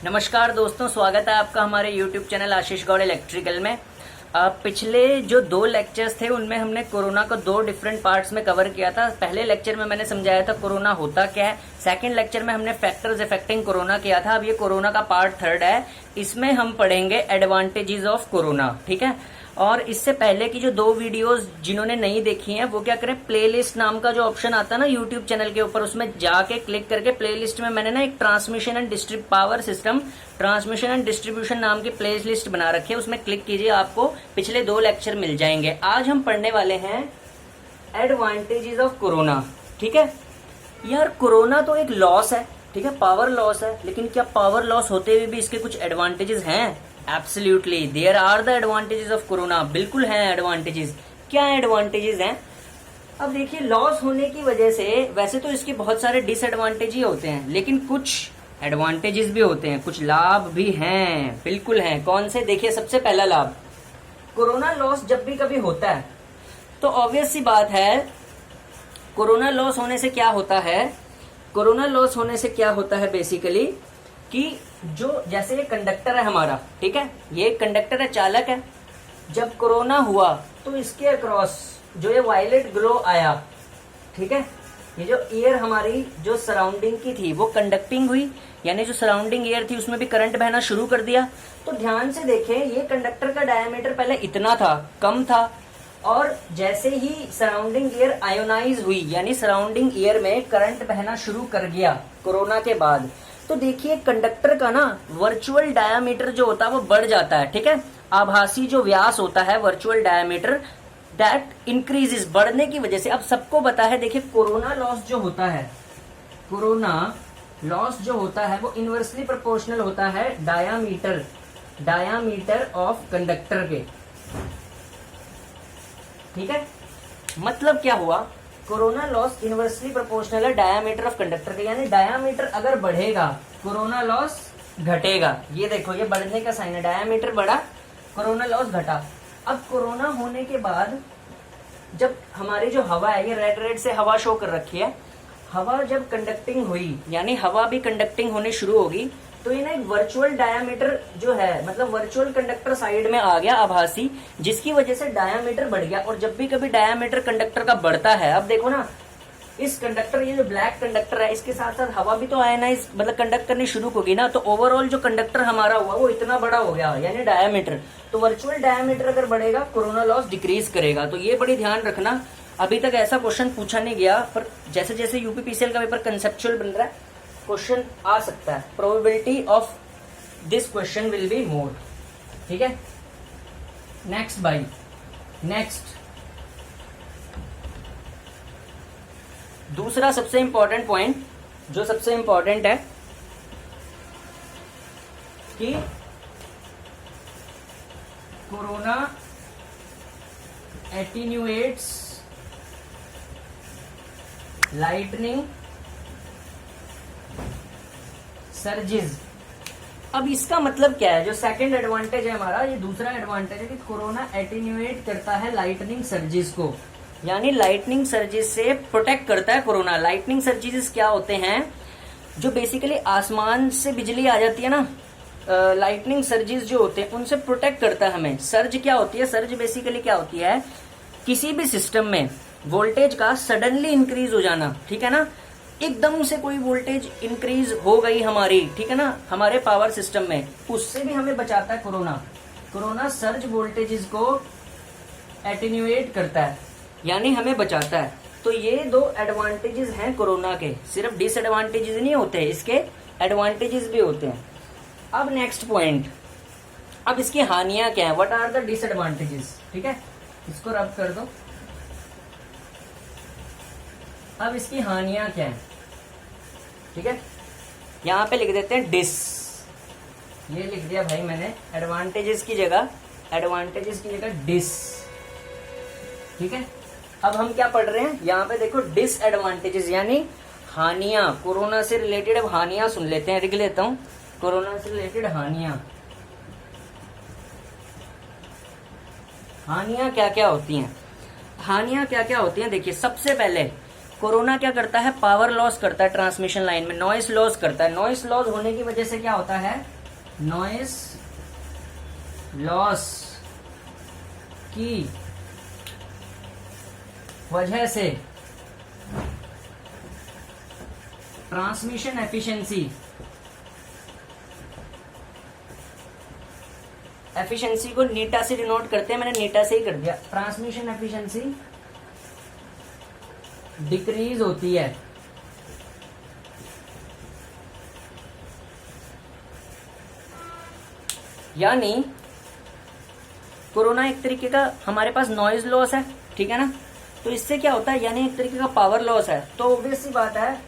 नमस्कार दोस्तों, स्वागत है आपका हमारे YouTube चैनल आशीष गौड़ इलेक्ट्रिकल में। पिछले जो 2 लेक्चर्स थे उनमें हमने कोरोना को 2 डिफरेंट पार्ट्स में कवर किया था। पहले लेक्चर में मैंने समझाया था कोरोना होता क्या है। सेकंड लेक्चर में हमने फैक्टर्स अफेक्टिंग कोरोना किया था। अब ये कोरोना का पार्ट 3 है, इसमें हम पढ़ेंगे एडवांटेजेस ऑफ कोरोना। ठीक है, और इससे पहले की जो 2 वीडियोस जिन्होंने नहीं देखी हैं वो क्या करें, प्लेलिस्ट नाम का जो ऑप्शन आता है ना यूट्यूब चैनल के ऊपर, उसमें जाके क्लिक करके प्लेलिस्ट में मैंने ना एक transmission and power system transmission and distribution नाम की प्ले लिस्ट बना रखी है, उसमें क्लिक कीजिए, आपको पिछले 2 लेक्चर मिल जाएंगे। आज हम पढ़ने वाले हैं एडवांटेजेस ऑफ कोरोना। ठीक है यार, कोरोना तो एक लॉस है, ठीक है, पावर लॉस है, लेकिन क्या पावर लॉस होते हुए भी इसके कुछ एडवांटेजेस हैं? Absolutely there are the advantages of corona. बिल्कुल हैं एडवांटेजेस। क्या एडवांटेजेस हैं? अब देखिए, लॉस होने की वजह से वैसे तो इसके बहुत सारे डिसएडवांटेज ही होते हैं, लेकिन कुछ एडवांटेजेस भी होते हैं, कुछ लाभ भी हैं। बिल्कुल हैं। कौन से? देखिए, सबसे पहला लाभ, कोरोना लॉस जब भी कभी होता है तो ऑब्वियस सी बात है, कोरोना लॉस होने से क्या होता है, कोरोना लॉस होने से क्या होता है बेसिकली कि जो जैसे ये कंडक्टर है हमारा, ठीक है, ये कंडक्टर है, चालक है। जब कोरोना हुआ तो इसके अक्रॉस जो ये वायलेट ग्लो आया, ठीक है, ये जो एयर हमारी जो सराउंडिंग की थी वो कंडक्टिंग हुई, यानी जो सराउंडिंग एयर थी उसमें भी करंट बहना शुरू कर दिया। तो ध्यान से देखें, ये कंडक्टर का डायमीटर पहले इतना था, कम था, और जैसे ही सराउंडिंग एयर आयोनाइज हुई, यानी सराउंडिंग एयर में करंट बहना शुरू कर गया कोरोना के बाद, तो देखिए कंडक्टर का ना वर्चुअल डायामीटर जो होता है वो बढ़ जाता है। ठीक है, आभासी जो व्यास होता है, वर्चुअल डायामीटर, दैट इंक्रीजेस, बढ़ने की वजह से। अब सबको पता है, देखिए कोरोना लॉस जो होता है, कोरोना लॉस जो होता है वो इनवर्सली प्रोपोर्शनल होता है डायामीटर ऑफ कंडक्टर के। ठीक है, मतलब क्या हुआ, कोरोना लॉस इनवर्सली प्रोपोर्शनल है डायामीटर ऑफ कंडक्टर के, यानी डायामीटर अगर बढ़ेगा कोरोना लॉस घटेगा। ये देखो, ये बढ़ने का साइन है, डायामीटर बढ़ा, कोरोना लॉस घटा। अब कोरोना होने के बाद जब हमारी जो हवा है, ये रेड से हवा शो कर रखी है, हवा जब कंडक्टिंग हुई, यानी हवा भी कंडक्टिंग होने शुरू होगी, तो ये ना एक वर्चुअल डायामीटर जो है, मतलब वर्चुअल कंडक्टर साइड में आ गया, आभासी, जिसकी वजह से डायामीटर बढ़ गया। और जब भी कभी डायामीटर कंडक्टर का बढ़ता है, अब देखो ना, इस कंडक्टर, ये जो ब्लैक कंडक्टर है, इसके साथ साथ हवा भी तो आयनाइज मतलब कंडक्ट करनी शुरू होगी ना, तो ओवरऑल जो कंडक्टर हमारा हुआ वो इतना बड़ा हो गया, यानी डायामीटर। तो वर्चुअल डायामीटर अगर बढ़ेगा, कोरोना लॉस डिक्रीज करेगा। तो ये बड़ी ध्यान रखना। अभी तक ऐसा क्वेश्चन पूछा नहीं गया, पर जैसे जैसे यूपीपीसीएल का पेपर कंसेप्चुअल बन रहा है, क्वेश्चन आ सकता है। Probability of this question will be more. ठीक है, नेक्स्ट बाई नेक्स्ट, दूसरा सबसे इंपॉर्टेंट पॉइंट, जो सबसे इंपॉर्टेंट है कि कोरोना एटीन्यूएट्स लाइटनिंग सर्जिज। अब इसका मतलब क्या है, जो सेकंड एडवांटेज है हमारा, ये दूसरा एडवांटेज है कि कोरोना एटीन्यूएट करता है लाइटनिंग सर्जिज को, यानी लाइटनिंग सर्जिस से प्रोटेक्ट करता है कोरोना। लाइटनिंग सर्जिस क्या होते हैं? जो बेसिकली आसमान से बिजली आ जाती है ना, लाइटनिंग सर्जिस जो होते हैं उनसे प्रोटेक्ट करता है हमें। सर्ज क्या होती है? सर्ज बेसिकली क्या होती है, किसी भी सिस्टम में वोल्टेज का सडनली इंक्रीज हो जाना। ठीक है ना, एकदम से कोई वोल्टेज इंक्रीज हो गई हमारी, ठीक है ना, हमारे पावर सिस्टम में, उससे भी हमें बचाता है कोरोना। कोरोना सर्ज वोल्टेजेस को एटीन्यूएट करता है, यानी हमें बचाता है। तो ये 2 एडवांटेजेस हैं कोरोना के, सिर्फ डिसएडवांटेजेस नहीं होते, इसके एडवांटेजेस भी होते हैं। अब नेक्स्ट पॉइंट, अब इसकी हानियां क्या है, व्हाट आर द डिसएडवांटेजेस। ठीक है, इसको रब कर दो। अब इसकी हानियां क्या है, ठीक है, यहां पे लिख देते हैं डिस, ये लिख दिया भाई मैंने, एडवांटेजेस की जगह डिस। ठीक है, अब हम क्या पढ़ रहे हैं, यहाँ पे देखो डिसएडवांटेजेस, यानी हानियां, कोरोना से रिलेटेड। अब हानियां सुन लेते हैं, लिख लेता हूं, कोरोना से रिलेटेड हानियां। हानियां क्या क्या होती हैं? हानियां क्या क्या होती हैं? देखिए, सबसे पहले कोरोना क्या करता है, पावर लॉस करता है ट्रांसमिशन लाइन में, नॉइस लॉस करता है। नॉइस लॉस होने की वजह से क्या होता है, नॉइस लॉस की वजह से ट्रांसमिशन एफिशिएंसी को नीटा से डिनोट करते हैं, मैंने नीटा से ही कर दिया। ट्रांसमिशन एफिशिएंसी डिक्रीज होती है, यानी कोरोना एक तरीके का हमारे पास नॉइज लॉस है, ठीक है ना। तो इससे क्या होता है, यानी एक तरीके का पावर लॉस है। तो ऑब्वियस सी बात है,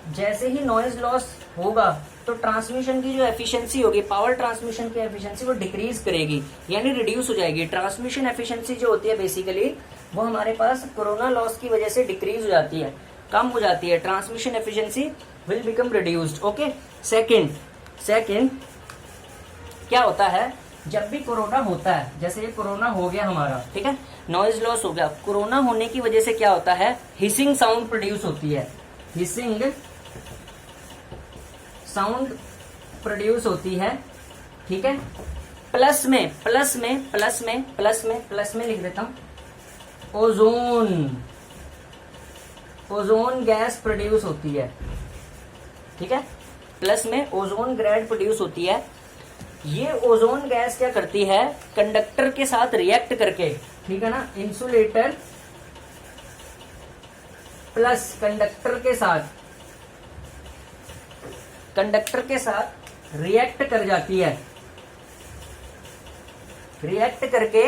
जैसे ही नॉइज लॉस होगा तो ट्रांसमिशन की जो एफिशिएंसी होगी, पावर ट्रांसमिशन की एफिशिएंसी वो डिक्रीज करेगी, यानी रिड्यूस हो जाएगी। ट्रांसमिशन एफिशिएंसी जो होती है बेसिकली वो हमारे पास कोरोना लॉस की वजह से डिक्रीज हो जाती है, कम हो जाती है। Transmission efficiency will become reduced. Okay, second क्या होता है, जब भी कोरोना होता है, जैसे ये कोरोना हो गया हमारा, ठीक है, नॉइज लॉस हो गया, कोरोना होने की वजह से क्या होता है, हिसिंग साउंड प्रोड्यूस होती है, हिसिंग साउंड प्रोड्यूस होती है, ठीक है। प्लस में लिख देता हूं, ओजोन गैस प्रोड्यूस होती है, ठीक है। प्लस में ओजोन ग्रेड प्रोड्यूस होती है। ये ओजोन गैस क्या करती है, कंडक्टर के साथ रिएक्ट करके, ठीक है ना, इंसुलेटर प्लस कंडक्टर के साथ रिएक्ट कर जाती है, रिएक्ट करके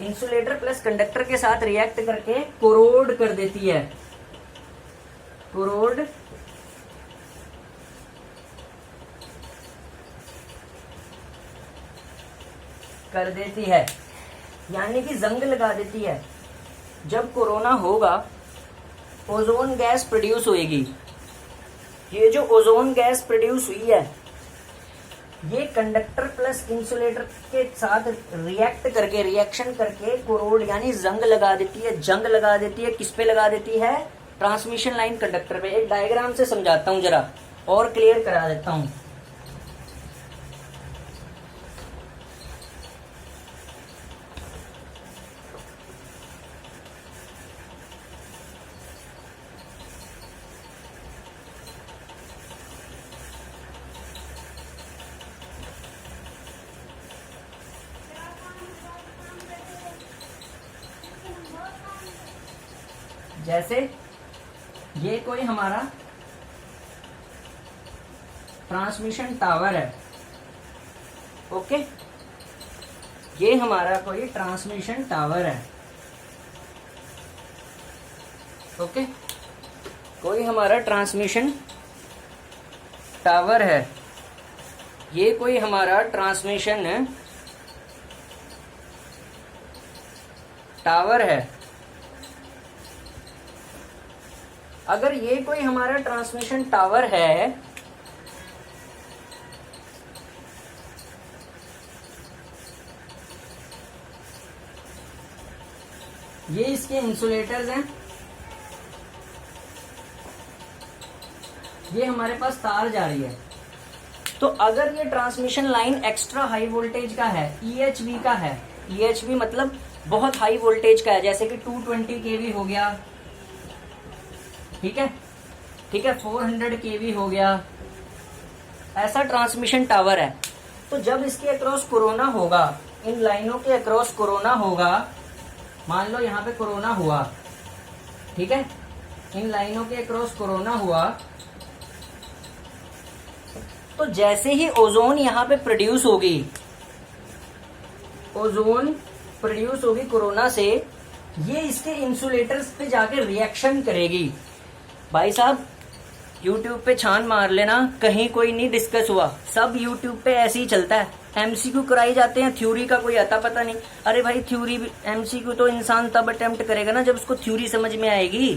इंसुलेटर प्लस कंडक्टर के साथ रिएक्ट करके कोरोड कर देती है, कोरोड कर देती है, यानी कि जंग लगा देती है। जब कोरोना होगा ओजोन गैस प्रोड्यूस होएगी। ये जो ओजोन गैस प्रोड्यूस हुई है ये कंडक्टर प्लस इंसुलेटर के साथ रिएक्शन करके कोरोड यानी जंग लगा देती है। किस पे लगा देती है, ट्रांसमिशन लाइन कंडक्टर पे। एक डायग्राम से समझाता हूं जरा और क्लियर करा देता हूं। जैसे ये कोई हमारा ट्रांसमिशन टावर है, ओके, ये हमारा कोई ट्रांसमिशन टावर है, ओके, कोई हमारा ट्रांसमिशन टावर है, ये कोई हमारा ट्रांसमिशन टावर है। अगर ये कोई हमारा ट्रांसमिशन टावर है ये इसके इंसुलेटर्स हैं, ये हमारे पास तार जा रही है। तो अगर ये transmission line extra high voltage का है, EHV का है, EHV मतलब बहुत हाई वोल्टेज का है, जैसे कि 220 kV हो गया, ठीक है, 400 kV हो गया, ऐसा ट्रांसमिशन टावर है। तो जब इसके अक्रॉस कोरोना होगा, इन लाइनों के अक्रॉस कोरोना होगा, मान लो यहाँ पे कोरोना हुआ, ठीक है, इन लाइनों के अक्रॉस कोरोना हुआ, तो जैसे ही ओजोन यहाँ पे प्रोड्यूस होगी, ओजोन प्रोड्यूस होगी कोरोना से, ये इसके इंसुलेटर्स पे जाके रिएक्शन करेगी। भाई साहब YouTube पे छान मार लेना, कहीं कोई नहीं डिस्कस हुआ, सब YouTube पे ऐसे ही चलता है। MCQ कराई जाते हैं, थ्योरी का कोई आता पता नहीं। अरे भाई थ्योरी MCQ तो इंसान तब अटेम्प्ट करेगा ना जब उसको थ्योरी समझ में आएगी,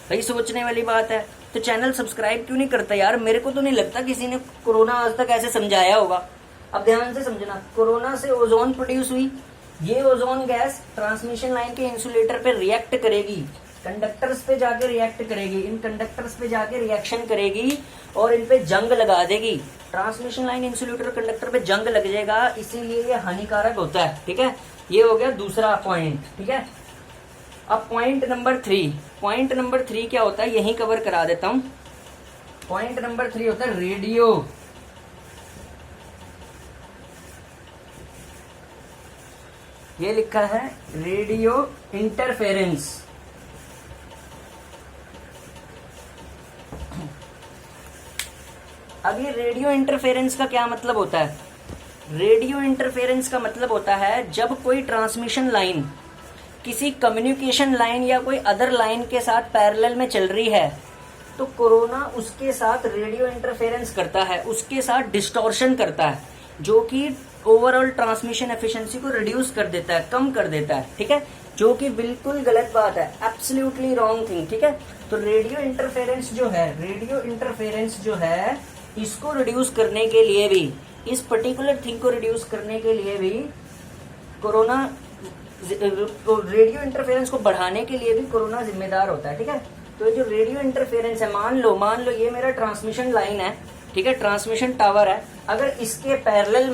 भाई सोचने वाली बात है। तो चैनल सब्सक्राइब क्यों नहीं करता यार, मेरे को तो नहीं लगता किसी ने कोरोना आज तक ऐसे समझाया होगा। अब ध्यान से समझना, कोरोना से ओजोन प्रोड्यूस हुई, ये ओजोन गैस ट्रांसमिशन लाइन के इंसुलेटर पे रिएक्ट करेगी, कंडक्टर्स पे जाके रिएक्ट करेगी, इन कंडक्टर्स पे जाके रिएक्शन करेगी और इन पे जंग लगा देगी। ट्रांसमिशन लाइन, इंसुलेटर और कंडक्टर पे जंग लग जाएगा, इसीलिए ये हानिकारक होता है। ठीक है, ये हो गया दूसरा पॉइंट। ठीक है, अब पॉइंट नंबर 3, पॉइंट नंबर 3 क्या होता है यही कवर करा देता हूं। पॉइंट नंबर 3 होता है रेडियो। ये लिखा है रेडियो इंटरफेरेंस। अब ये रेडियो इंटरफेरेंस का क्या मतलब होता है? रेडियो इंटरफेरेंस का मतलब होता है जब कोई ट्रांसमिशन लाइन किसी कम्युनिकेशन लाइन या कोई अदर लाइन के साथ पैरेलल में चल रही है तो कोरोना उसके साथ रेडियो इंटरफेरेंस करता है, उसके साथ डिस्टॉर्शन करता है, जो कि ओवरऑल ट्रांसमिशन एफिशिएंसी को रिड्यूस कर देता है, कम कर देता है। ठीक है, जो कि बिल्कुल गलत बात है, एब्सोल्युटली रॉन्ग थिंग। ठीक है, तो रेडियो इंटरफेरेंस जो है, रेडियो इंटरफेरेंस जो है, इसको रिड्यूस करने के लिए भी, इस पर्टिकुलर थिंग को रिड्यूस करने के लिए भी कोरोना, रेडियो इंटरफेरेंस को बढ़ाने के लिए भी कोरोना जिम्मेदार होता है। ठीक है, तो ये जो रेडियो इंटरफेरेंस है, मान लो ये मेरा ट्रांसमिशन लाइन है, ठीक है, ट्रांसमिशन टावर है, अगर इसके पैरेलल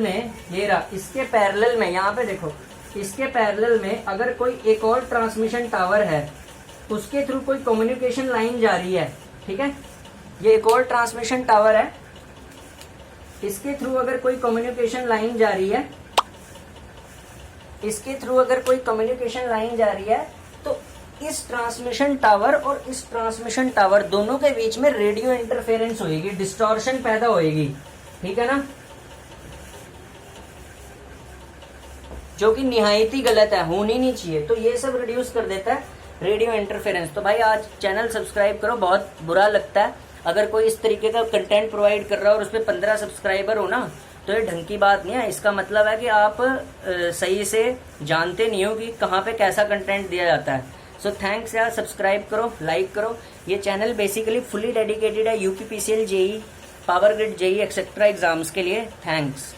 में ये रहा, इसके पैरेलल में, यहाँ पे देखो, इसके पैरेलल में अगर कोई एक और ट्रांसमिशन टावर है, उसके थ्रू कोई कम्युनिकेशन लाइन जा रही है। ठीक है, ये एक और ट्रांसमिशन टावर है, इसके थ्रू अगर कोई कम्युनिकेशन लाइन जा रही है, इसके थ्रू अगर कोई कम्युनिकेशन लाइन जा रही है, तो इस ट्रांसमिशन टावर और इस ट्रांसमिशन टावर दोनों के बीच में रेडियो इंटरफेरेंस होगी, डिस्टॉर्शन पैदा होगी। ठीक है ना, जो कि निहायत ही गलत है, होनी नहीं चाहिए। तो ये सब रिड्यूस कर देता है रेडियो इंटरफेरेंस। तो भाई आज चैनल सब्सक्राइब करो, बहुत बुरा लगता है अगर कोई इस तरीके का कंटेंट प्रोवाइड कर रहा है और उस पर 15 सब्सक्राइबर हो ना, तो ये ढंग की बात नहीं है। इसका मतलब है कि आप सही से जानते नहीं हो कि कहाँ पे कैसा कंटेंट दिया जाता है। सो थैंक्स यार, सब्सक्राइब करो, लाइक करो। ये चैनल बेसिकली फुली डेडिकेटेड है UPPCL, JE, power grid, JE etcetera exams के लिए। थैंक्स।